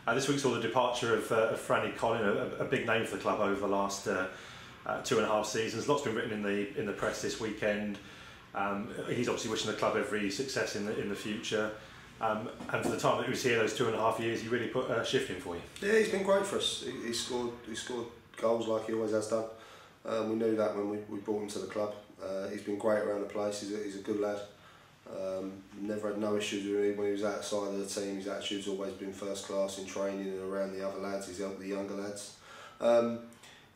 This week saw the departure of Franny Collin, a big name for the club over the last 2.5 seasons. Lots been written in the press this weekend. He's obviously wishing the club every success in the future. And for the time that he was here, those 2.5 years, he really put a shift in for you. Yeah, he's been great for us. He scored goals like he always has done. We knew that when we brought him to the club. He's been great around the place. He's a good lad. Never had no issues with him when he was outside of the team. His attitude's always been first class in training and around the other lads. He's helped the younger lads.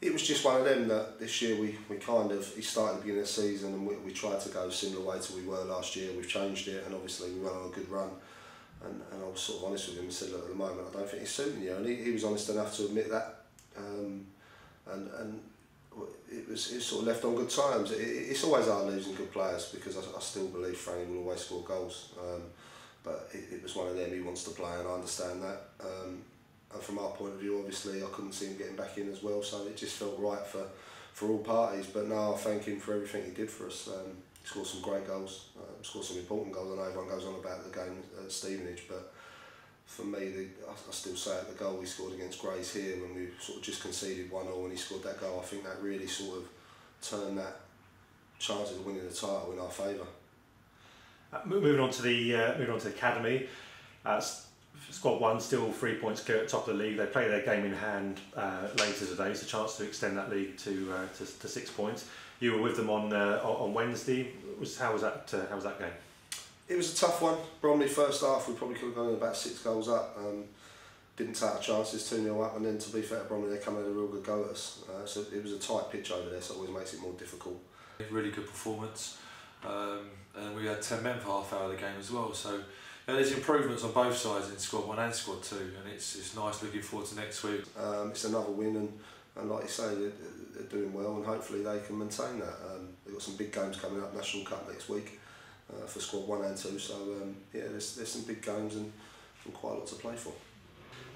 It was just one of them that this year he started at the beginning of the season, and we tried to go a similar way to we were last year. We've changed it, and obviously we went on a good run. And I was sort of honest with him and said, look, at the moment I don't think he's suiting you, and he was honest enough to admit that. And it was sort of left on good times. It's always hard losing good players, because I still believe Franny will always score goals. But it was one of them. He wants to play, and I understand that. And from our point of view, obviously, I couldn't see him getting back in as well, so it just felt right for all parties. But no, I thank him for everything he did for us. He scored some great goals, scored some important goals. I know everyone goes on about the game at Stevenage, but for me, I still say it, the goal we scored against Grays here when we sort of just conceded 1-0 and he scored that goal, I think that really sort of turned that chance of winning the title in our favour. Moving on to the academy, squad 1 still 3 points clear at top of the league. They play their game in hand later today. It's a chance to extend that league to 6 points. You were with them on Wednesday. How was that game? It was a tough one. Bromley first half, we probably could have gone about 6 goals up. Didn't take our chances, 2-0 up, and then to be fair to Bromley, they come and had a real good go at us. So it was a tight pitch over there, so it always makes it more difficult. Really good performance, and we had 10 men for half hour of the game as well. So there's improvements on both sides in squad 1 and squad 2, and it's nice looking forward to next week. It's another win, and like you say, they're doing well, and hopefully they can maintain that. They've got some big games coming up, National Cup next week. For squad 1 and 2, so yeah, there's some big games and quite a lot to play for.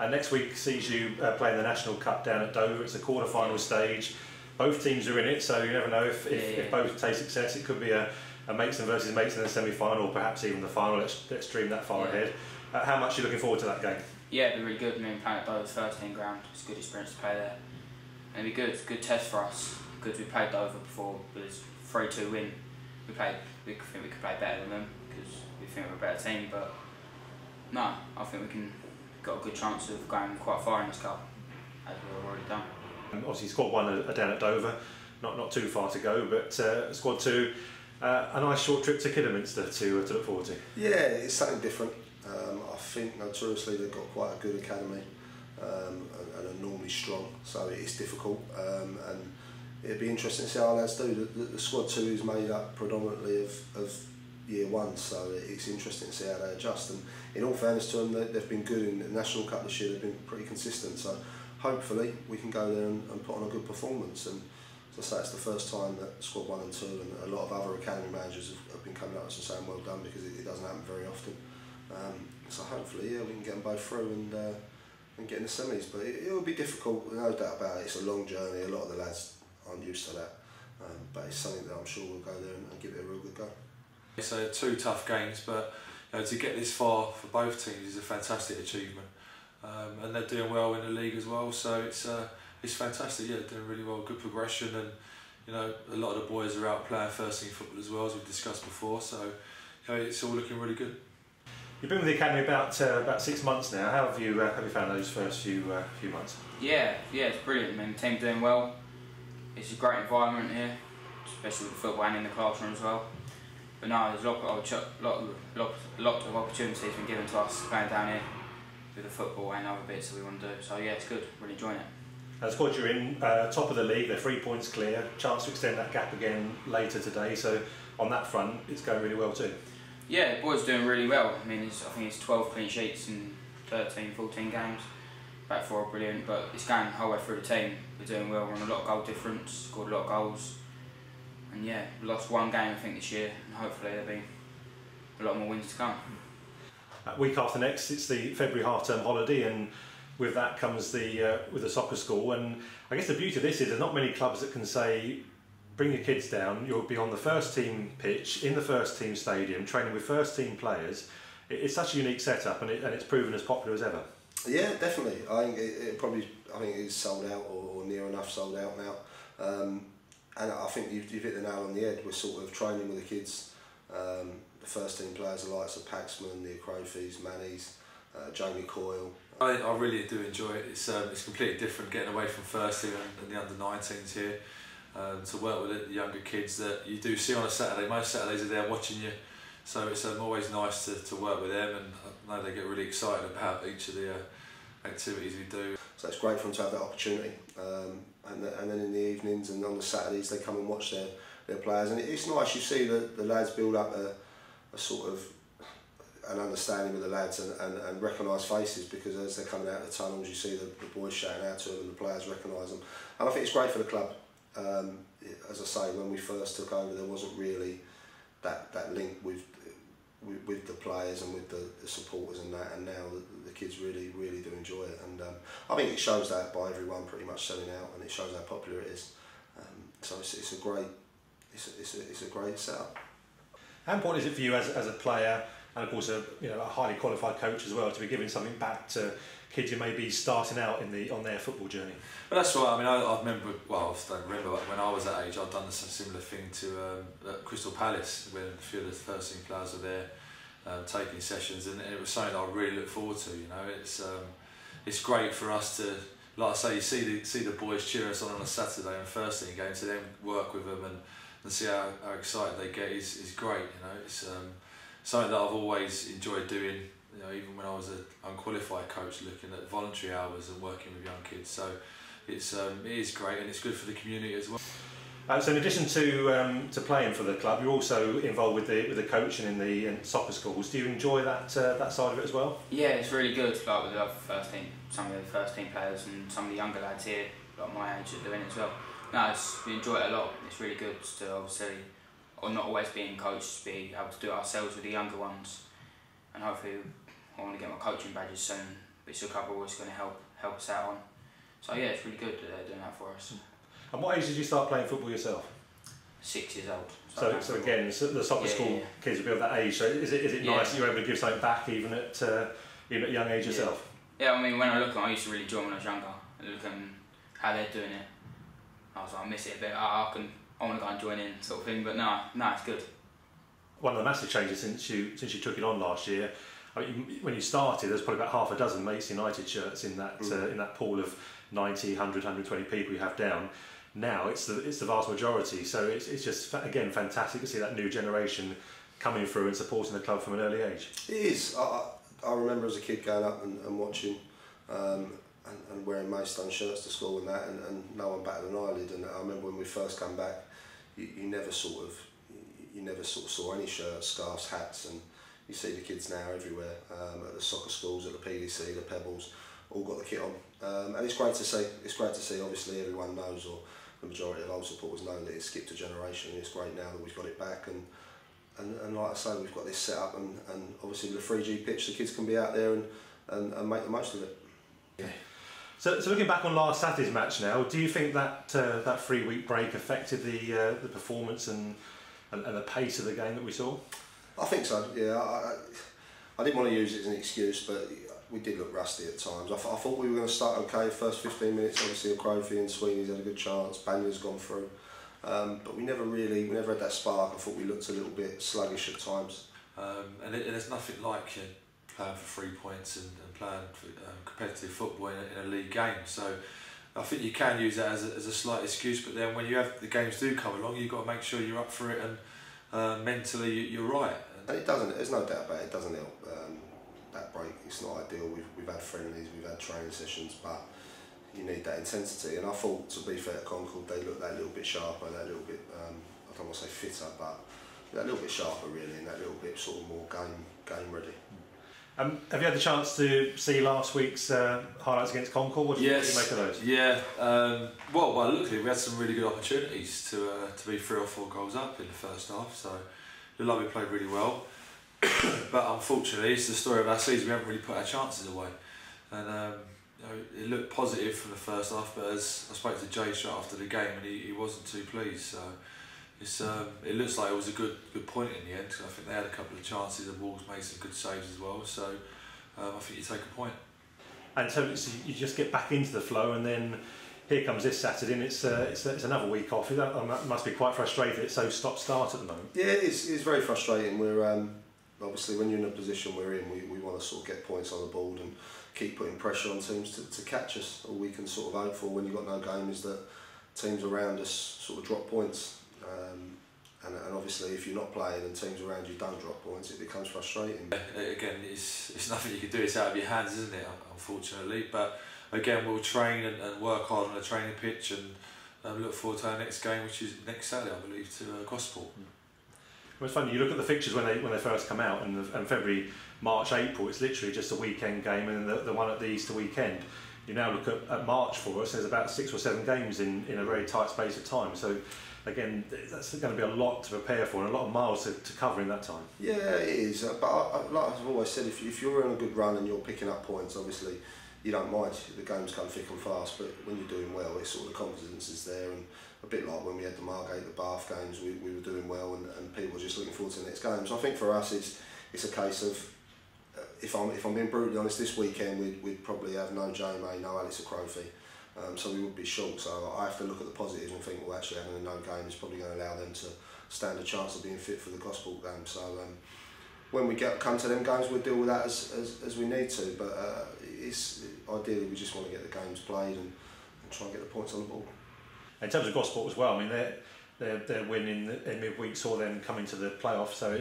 Next week sees you playing the National Cup down at Dover. It's a quarter-final stage. Both teams are in it, so you never know if both taste success. It could be a mates versus mates in the semi-final, or perhaps even the final. Let's dream that far ahead. How much are you looking forward to that game? Yeah, it'll be really good. Playing at Dover's first team ground. It's a good experience to play there. It'll be good. It's a good test for us, because we played Dover before, but it's 3-2 win. We think we could play better than them, because we think we're a better team, but no, I think we got a good chance of going quite far in this cup, as we've already done. Obviously squad 1 are down at Dover, not too far to go, but squad 2, a nice short trip to Kidderminster to look forward to. Yeah, it's something different. I think notoriously they've got quite a good academy, and are normally strong, so it is difficult. And it'd be interesting to see how lads do. The squad 2 is made up predominantly of year 1, so it's interesting to see how they adjust. And in all fairness to them, they've been good in the National Cup this year. They've been pretty consistent. So hopefully we can go there and put on a good performance. And as I say, it's the first time that squad 1 and 2 and a lot of other academy managers have been coming up to us and saying well done, because it doesn't happen very often. So hopefully, yeah, we can get them both through and get in the semis. But it'll be difficult, no doubt about it. It's a long journey. A lot of the lads aren't used to that, but it's something that I'm sure we'll go there and give it a real good go. So 2 tough games, but to get this far for both teams is a fantastic achievement, and they're doing well in the league as well. So it's fantastic. Yeah, doing really well, good progression, and a lot of the boys are out playing first team football as well, as we've discussed before. So it's all looking really good. You've been with the academy about 6 months now. How have you found those first few months? Yeah, it's brilliant. I mean, the team's doing well. It's a great environment here, especially with football and in the classroom as well. But no, there's a lot of opportunities been given to us playing down here with the football and other bits that we want to do. So yeah, it's good. Really enjoying it. The squad you're in, top of the league, they're 3 points clear. Chance to extend that gap again later today. So on that front, it's going really well too. Yeah, the boys are doing really well. I mean, I think it's 12 clean sheets in 13, 14 games. Back 4 are brilliant, but it's going the whole way through the team. We're doing well. We're on a lot of goal difference. Scored a lot of goals. And yeah, we lost 1 game I think this year, and hopefully there'll be a lot more wins to come. Week after next, it's the February half-term holiday, and with that comes with the soccer school. And I guess the beauty of this is there's not many clubs that can say, bring your kids down, you'll be on the first team pitch in the first team stadium, training with first team players. It's such a unique setup, and it's proven as popular as ever. Yeah, definitely. I think I think it's sold out or near enough sold out now. And I think you've hit the nail on the head. We're sort of training with the kids. The first team players, the likes of Paxman, the Acrofis, Mannies, Jamie Coyle. I really do enjoy it. It's completely different getting away from first team and the under-19s here. To work with the younger kids that you do see on a Saturday. Most Saturdays are there watching you, so it's always nice to work with them, and I know they get really excited about each of the activities we do. So it's great for them to have that opportunity, and then in the evenings and on the Saturdays they come and watch their players, and it's nice. You see the lads build up a sort of an understanding with the lads and recognise faces, because as they're coming out of the tunnels you see the boys shouting out to them and the players recognise them, and I think it's great for the club. As I say, when we first took over there wasn't really that link with the players and with the supporters and that, and now the kids really do enjoy it, and I think it shows that by everyone pretty much selling out, and it shows how popular it is. So it's a great setup. How important is it for you as a player, and of course a highly qualified coach as well, to be giving something back to kids who may be starting out on their football journey? But that's right. I mean, I remember. Well, I don't remember when I was that age. I'd done a similar thing to at Crystal Palace when a few of the first team players were there taking sessions, and it was something I really look forward to. You know, it's great for us to, like I say, you see the boys cheer us on a Saturday and first team game, to then work with them and see how excited they get is great. You know, it's something that I've always enjoyed doing. You know, even when I was an unqualified coach, looking at voluntary hours and working with young kids. So it is great, and it's good for the community as well. So in addition to playing for the club, you're also involved with the coaching in soccer schools. Do you enjoy that side of it as well? Yeah, it's really good. Like with the other some of the first team players and some of the younger lads here, like my age, are doing it as well. No, we enjoy it a lot. It's really good to obviously, or not always being coached, be able to do it ourselves with the younger ones, and hopefully I want to get my coaching badges soon, which the club are always going to help us out on. So yeah, it's really good that they're doing that for us. And what age did you start playing football yourself? 6 years old. So again, the soccer school kids will be of that age. So is it nice that you're able to give something back even at a young age yourself? Yeah, I mean, when I look at them, I used to really enjoy when I was younger, and looking how they're doing it, I was like, I miss it a bit. I want to go and join in, sort of thing. But no, it's good. One of the massive changes since you took it on last year. I mean, when you started, there's probably about half a dozen Mates United shirts in that pool of 90, 100, 120 people you have down. Now it's the vast majority, so it's just again fantastic to see that new generation coming through and supporting the club from an early age. It is. I remember as a kid going up and watching and wearing Maidstone shirts to school and that, and no one batted an eyelid. And I remember when we first came back, you never sort of saw any shirts, scarves, hats, and you see the kids now everywhere at the soccer schools, at the PDC, the Pebbles, all got the kit on, and it's great to see. It's great to see. Obviously, everyone knows, or the majority of old supporters know, that it's skipped a generation. It's great now that we've got it back, and like I say, we've got this set up, and obviously with the 3G pitch, the kids can be out there and make the most of it. Yeah. So looking back on last Saturday's match now, do you think that 3-week break affected the performance and the pace of the game that we saw? I think so. Yeah, I didn't want to use it as an excuse, but we did look rusty at times. I thought we were going to start okay first 15 minutes. Obviously, Acrofi and Sweeney's had a good chance. Banya's gone through, but we never had that spark. I thought we looked a little bit sluggish at times. And there's nothing like playing for 3 points and playing for, competitive football in a league game. So I think you can use that as a slight excuse, but then when the games do come along, you've got to make sure you're up for it, and mentally you're right. And it doesn't. There's no doubt about it. It doesn't help. That break, it's not ideal. We've had friendlies, we've had training sessions, but you need that intensity. And I thought, to be fair to Concord, they looked that little bit sharper, that little bit, I don't want to say fitter, but that little bit sharper really, and that little bit sort of more game ready. Have you had the chance to see last week's highlights against Concord? What did you make of those? Yeah. Well, luckily we had some really good opportunities to be 3 or 4 goals up in the first half. So it looked like we played really well. But unfortunately, it's the story of our season. We haven't really put our chances away, and it looked positive from the first half. But as I spoke to Jay straight after the game, and he wasn't too pleased. So it looks like it was a good point in the end. Cause I think they had a couple of chances, and Wolves made some good saves as well. So I think you take a point. And so you just get back into the flow, and then here comes this Saturday, and it's another week off. That must be quite frustrating. It's so stop-start at the moment. Yeah, it's very frustrating. We're obviously, when you're in the position we're in, we want to sort of get points on the board and keep putting pressure on teams to catch us. All we can sort of hope for when you've got no game is that teams around us sort of drop points. And obviously, if you're not playing and teams around you don't drop points, it becomes frustrating. Again, it's nothing you can do. It's out of your hands, isn't it? Unfortunately, but again, we'll train and work hard on the training pitch, and look forward to our next game, which is next Saturday, I believe, to Gosport. Well, it's funny. You look at the fixtures when they first come out, and February, March, April. It's literally just a weekend game, and then the one at the Easter weekend. You now look at March for us. There's about 6 or 7 games in a very tight space of time. So. Again, that's going to be a lot to prepare for and a lot of miles to cover in that time. Yeah, it is. But like I've always said, if you're on a good run and you're picking up points, obviously you don't mind. The games come thick and fast, but when you're doing well, it's sort of the confidence is there. And a bit like when we had the Margate, the Bath games, we were doing well, and people were just looking forward to the next game. So I think for us, it's a case of, if I'm being brutally honest, this weekend we'd probably have no JMA, no Alex Akrofi. So we would be short, so I have to look at the positives and think, well, actually having a no game is probably going to allow them to stand a chance of being fit for the Gosport game. So when we come to them games, we'll deal with that as we need to, but ideally we just want to get the games played and try and get the points on the board. In terms of Gosport as well, I mean, their win in midweek saw them come into the playoffs, so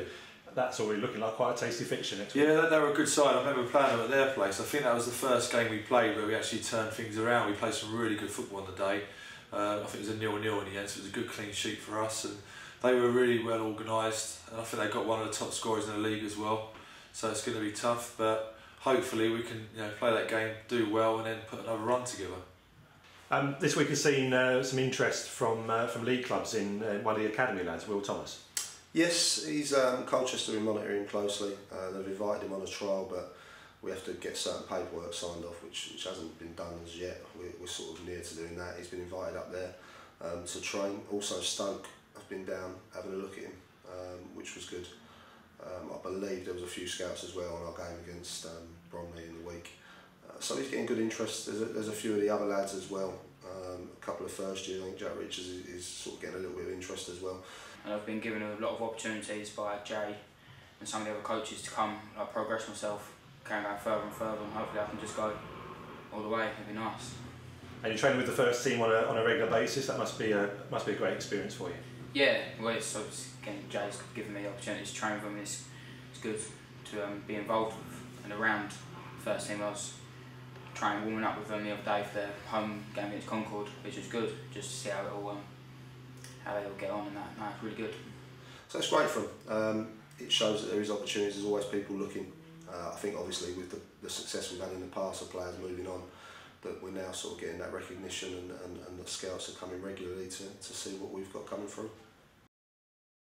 that's already looking like quite a tasty fixture next week. Yeah, they were a good side. I remember playing them at their place. I think that was the first game we played where we actually turned things around. We played some really good football on the day. I think it was a 0-0 in the end, so it was a good clean sheet for us. And they were really well organised. And I think they got one of the top scorers in the league as well. So it's going to be tough, but hopefully we can play that game, do well, and then put another run together. This week has seen some interest from league clubs in one of the academy lads, Will Thomas. Yes, he's Colchester are monitoring closely. They've invited him on a trial, but we have to get certain paperwork signed off, which hasn't been done as yet. We're sort of near to doing that. He's been invited up there to train. Also Stoke have been down having a look at him, which was good. I believe there was a few scouts as well on our game against Bromley in the week. So he's getting good interest. There's a few of the other lads as well. A couple of first years. I think Jack Richards is sort of getting a little bit of interest as well. And I've been given a lot of opportunities by Jay and some of the other coaches to come, progress myself, going further and further, and hopefully I can just go all the way. It'd be nice. And you're training with the first team on a regular basis. That must be a great experience for you. Yeah, well, again, Jay's given me the opportunity to train with them. It's good to be involved with and around the first team. I was warming up with them the other day for their home game against Concord, which was good, just to see how they all get on and that. No, it's really good. So it's great for them. It shows that there is opportunities. There's always people looking. I think obviously with the success we've had in the past of players moving on, that we're now sort of getting that recognition and the scouts are coming regularly to see what we've got coming through.